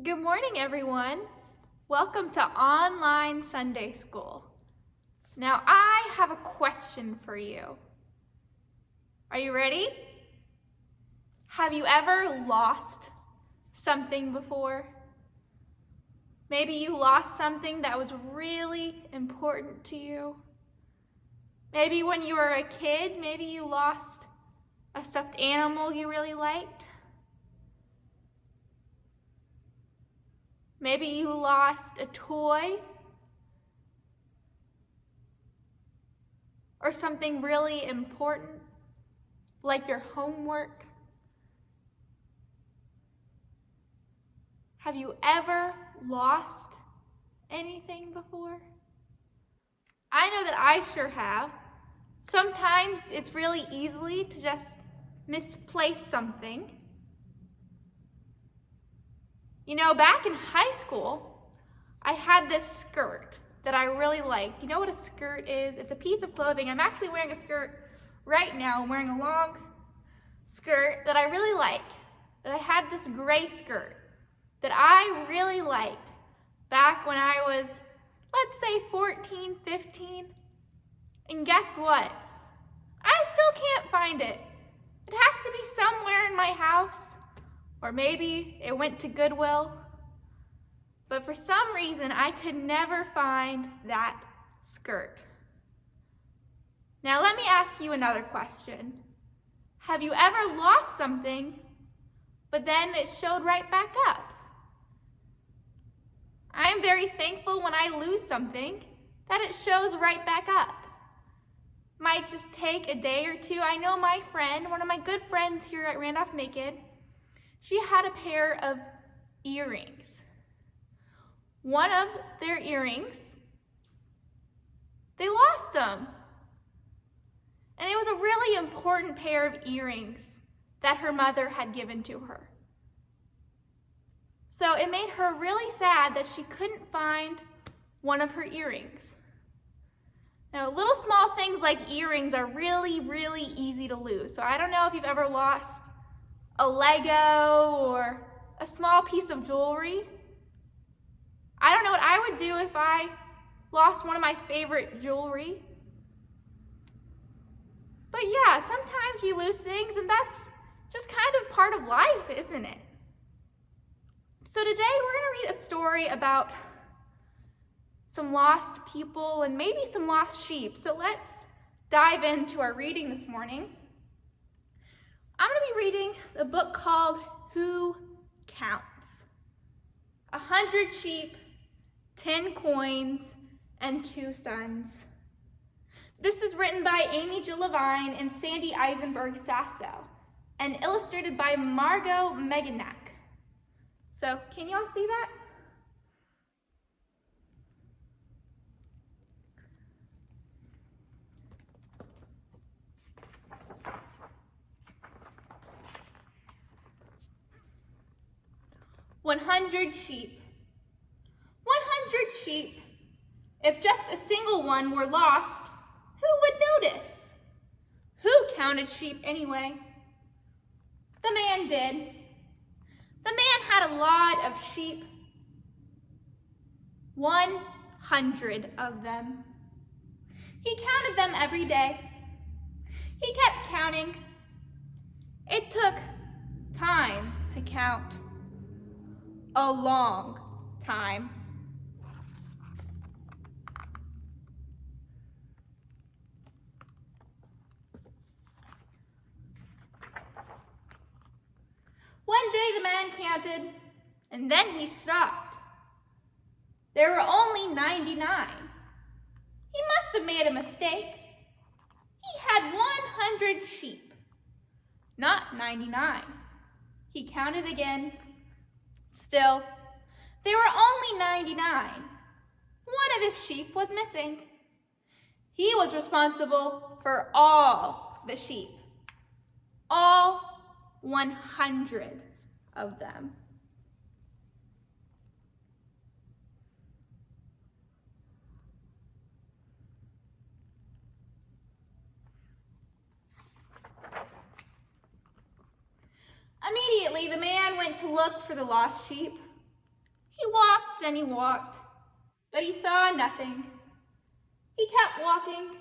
Good morning, everyone. Welcome to Online Sunday School. Now, I have a question for you. Are you ready? Have you ever lost something before? Maybe you lost something that was really important to you. Maybe when you were a kid, maybe you lost a stuffed animal you really liked. Maybe you lost a toy or something really important, like your homework. Have you ever lost anything before? I know that I sure have. Sometimes it's really easy to just misplace something. You know, back in high school, I had this skirt that I really liked. You know what a skirt is? It's a piece of clothing. I'm actually wearing a skirt right now. I'm wearing a long skirt that I really like. But I had this gray skirt that I really liked back when I was, let's say 14, 15. And guess what? I still can't find it. It has to be somewhere in my house. Or maybe it went to Goodwill. But for some reason, I could never find that skirt. Now let me ask you another question. Have you ever lost something, but then it showed right back up? I'm very thankful when I lose something that it shows right back up. Might just take a day or two. I know my friend, one of my good friends here at Randolph-Macon, she had a pair of earrings. One of their earrings, they lost them. And it was a really important pair of earrings that her mother had given to her. So it made her really sad that she couldn't find one of her earrings. Now, little small things like earrings are really, really easy to lose. So I don't know if you've ever lost a Lego or a small piece of jewelry. I don't know what I would do if I lost one of my favorite jewelry. But yeah, sometimes we lose things, and that's just kind of part of life, isn't it? So today we're going to read a story about some lost people and maybe some lost sheep. So let's dive into our reading this morning. I'm going to be reading a book called Who Counts? 100 Sheep, 10 Coins, and 2 Sons. This is written by Amy Jill Levine and Sandy Eisenberg Sasso and illustrated by Margot Meganak. So can y'all see that? "100 sheep. 100 sheep. If just a single one were lost, who would notice? Who counted sheep anyway? The man did. The man had a lot of sheep. 100 of them. He counted them every day. He kept counting. It took time to count. A long time. One day the man counted, and then he stopped. There were only 99. He must have made a mistake. He had 100 sheep, not 99. He counted again. Still, there were only 99. One of his sheep was missing. He was responsible for all the sheep, all 100 of them. Immediately, the man went to look for the lost sheep. He walked and he walked, but he saw nothing. He kept walking.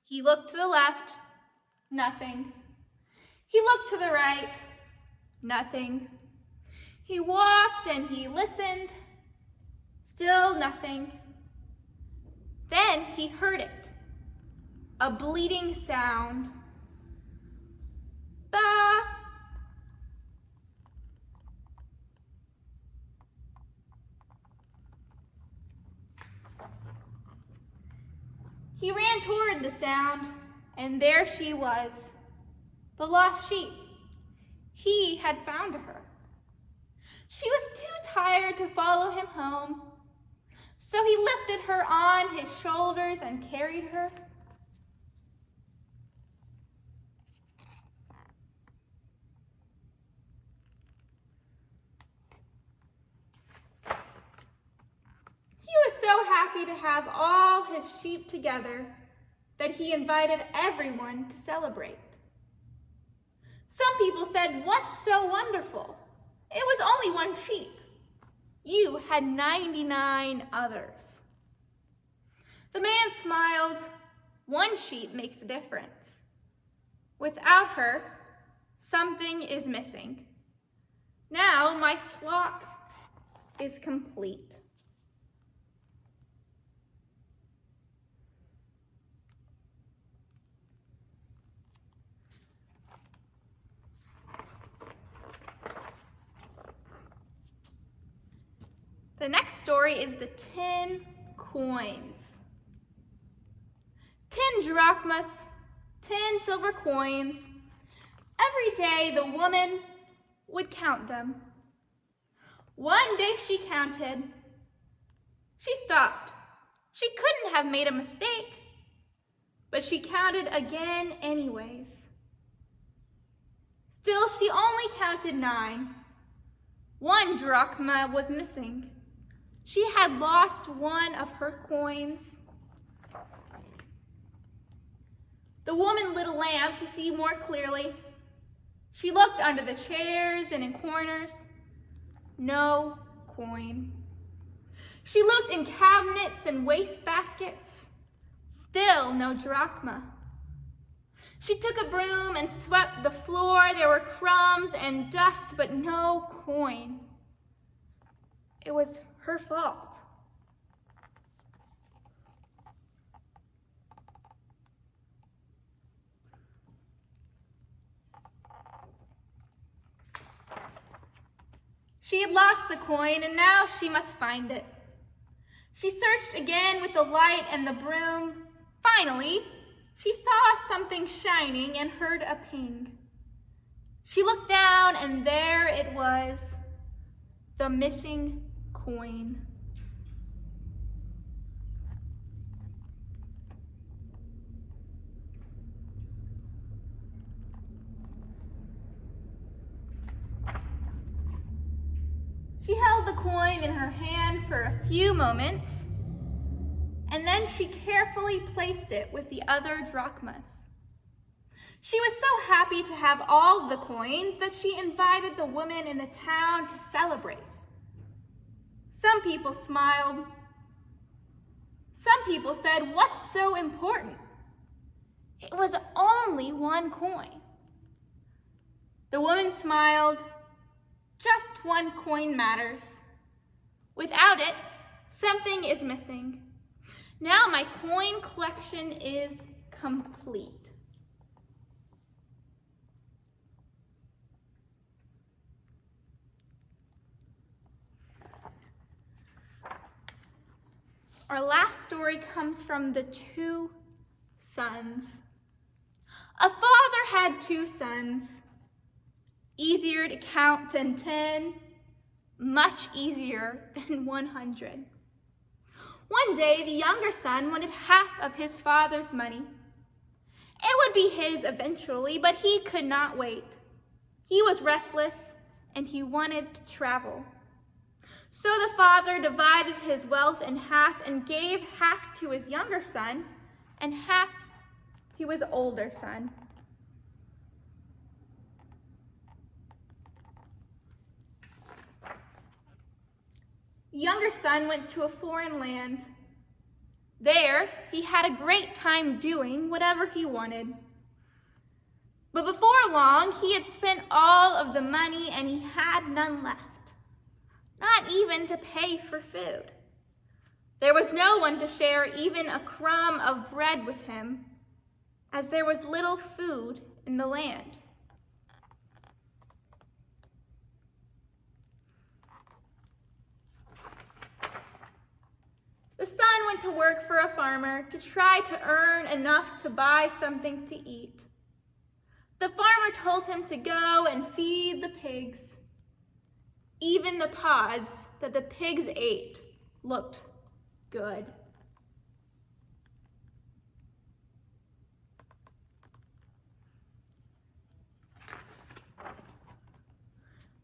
He looked to the left, nothing. He looked to the right, nothing. He walked and he listened, still nothing. Then he heard it, a bleating sound. Ba! He ran toward the sound, and there she was, the lost sheep. He had found her. She was too tired to follow him home, so he lifted her on his shoulders and carried her. He was so happy to have all his sheep together that he invited everyone to celebrate. Some people said, "What's so wonderful? It was only one sheep. You had 99 others." The man smiled. One sheep makes a difference. Without her, something is missing. Now my flock is complete. The next story is the 10 coins. 10 drachmas, 10 silver coins. Every day the woman would count them. One day she counted. She stopped. She couldn't have made a mistake, but she counted again anyways. Still, she only counted 9. 1 drachma was missing. She had lost one of her coins. The woman lit a lamp to see more clearly. She looked under the chairs and in corners. No coin. She looked in cabinets and wastebaskets. Still no drachma. She took a broom and swept the floor. There were crumbs and dust, but no coin. It was her fault. She had lost the coin, and now she must find it. She searched again with the light and the broom. Finally, she saw something shining and heard a ping. She looked down, and there it was, the missing coin. She held the coin in her hand for a few moments, and then she carefully placed it with the other drachmas. She was so happy to have all the coins that she invited the women in the town to celebrate. Some people smiled. Some people said, "What's so important? It was only 1 coin." The woman smiled. Just 1 coin matters. Without it, something is missing. Now my coin collection is complete. Our last story comes from the 2 sons. A father had 2 sons. Easier to count than 10, much easier than 100. One day, the younger son wanted half of his father's money. It would be his eventually, but he could not wait. He was restless, and he wanted to travel. So the father divided his wealth in half and gave half to his younger son and half to his older son. The younger son went to a foreign land. There, he had a great time doing whatever he wanted. But before long, he had spent all of the money and he had none left, not even to pay for food. There was no one to share even a crumb of bread with him, as there was little food in the land. The son went to work for a farmer to try to earn enough to buy something to eat. The farmer told him to go and feed the pigs. Even the pods that the pigs ate looked good.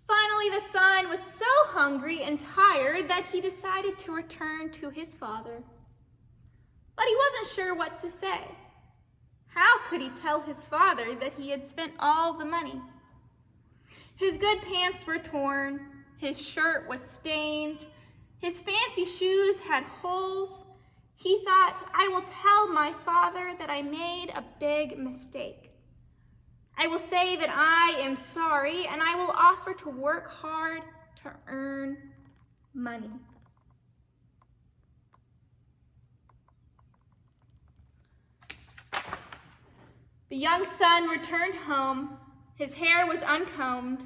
Finally, the son was so hungry and tired that he decided to return to his father. But he wasn't sure what to say. How could he tell his father that he had spent all the money? His good pants were torn, his shirt was stained, his fancy shoes had holes. He thought, I will tell my father that I made a big mistake. I will say that I am sorry, and I will offer to work hard to earn money. The young son returned home. His hair was uncombed.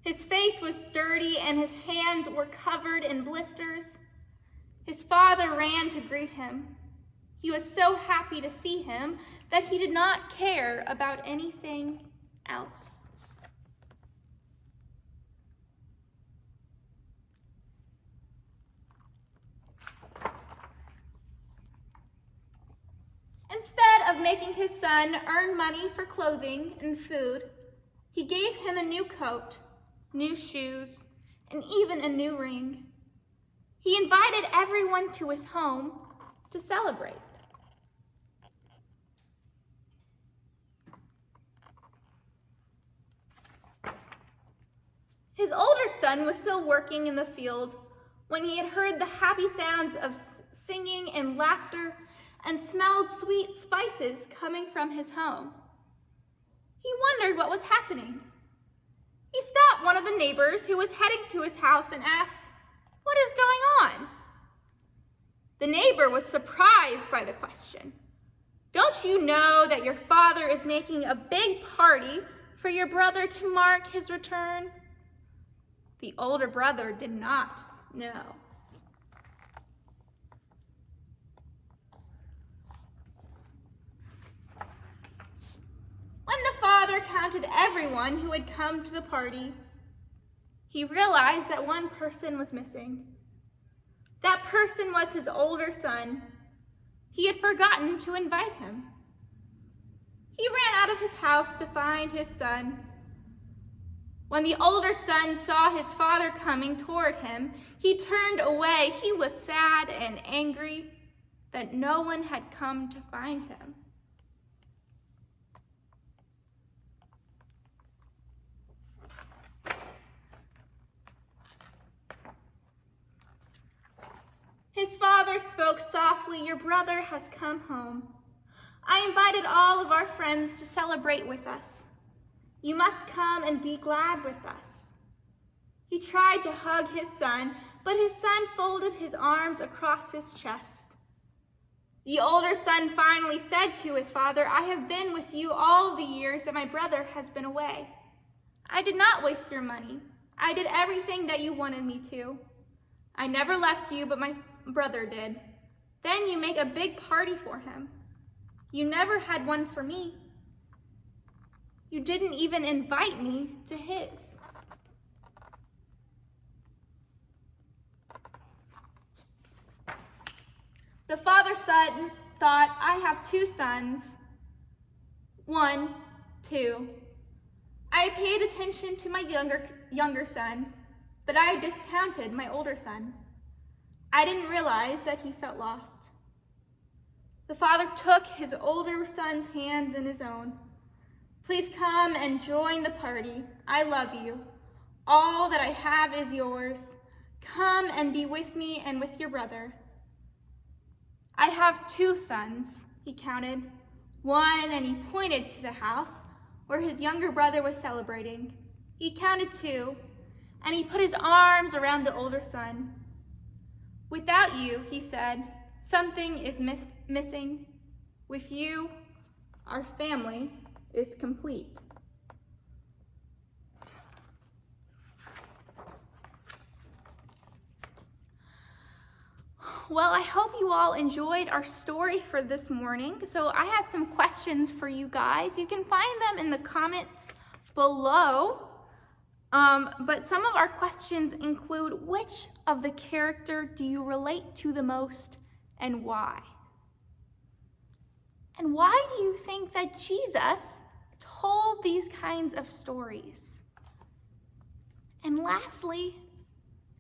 His face was dirty, and his hands were covered in blisters. His father ran to greet him. He was so happy to see him that he did not care about anything else. Instead of making his son earn money for clothing and food, he gave him a new coat, new shoes, and even a new ring. He invited everyone to his home to celebrate. His older son was still working in the field when he had heard the happy sounds of singing and laughter and smelled sweet spices coming from his home. He wondered what was happening. He stopped one of the neighbors who was heading to his house and asked, "What is going on?" The neighbor was surprised by the question. "Don't you know that your father is making a big party for your brother to mark his return?" The older brother did not know. When the father counted everyone who had come to the party, he realized that one person was missing. That person was his older son. He had forgotten to invite him. He ran out of his house to find his son. When the older son saw his father coming toward him, he turned away. He was sad and angry that no one had come to find him. His father spoke softly, "Your brother has come home. I invited all of our friends to celebrate with us. You must come and be glad with us." He tried to hug his son, but his son folded his arms across his chest. The older son finally said to his father, "I have been with you all the years that my brother has been away. I did not waste your money. I did everything that you wanted me to. I never left you, but my brother did. Then you make a big party for him. You never had one for me. You didn't even invite me to his." The father's son thought, "I have two sons. 1, 2. I paid attention to my younger son, but I discounted my older son. I didn't realize that he felt lost." The father took his older son's hand in his own. "Please come and join the party. I love you. All that I have is yours. Come and be with me and with your brother. I have 2 sons, he counted. One, and he pointed to the house where his younger brother was celebrating. He counted 2, and he put his arms around the older son. Without you, he said, something is missing. With you, our family is complete. Well, I hope you all enjoyed our story for this morning. So I have some questions for you guys. You can find them in the comments below. But some of our questions include, which of the character do you relate to the most and why? And why do you think that Jesus told these kinds of stories? And lastly,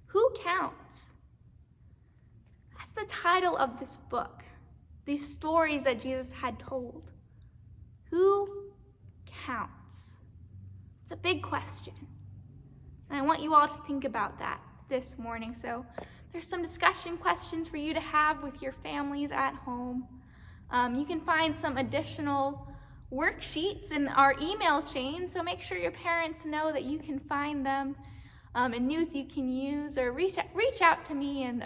who counts? That's the title of this book, these stories that Jesus had told. Who counts? It's a big question. And I want you all to think about that this morning. So there's some discussion questions for you to have with your families at home. You can find some additional worksheets in our email chain, so make sure your parents know that you can find them and news you can use, or reach out to me, and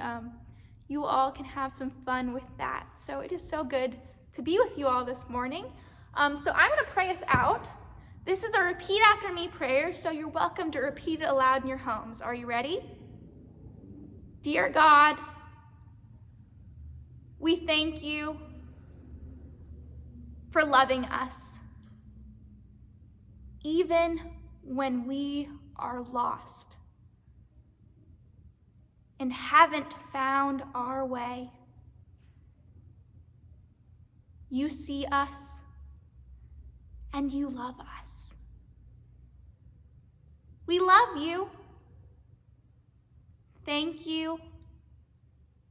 you all can have some fun with that. So it is so good to be with you all this morning. So I'm going to pray us out. This is a repeat after me prayer, so you're welcome to repeat it aloud in your homes. Are you ready? Dear God, we thank you for loving us, even when we are lost and haven't found our way. You see us and you love us. We love you. Thank you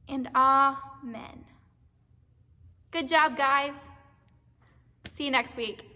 and amen. Good job, guys. See you next week.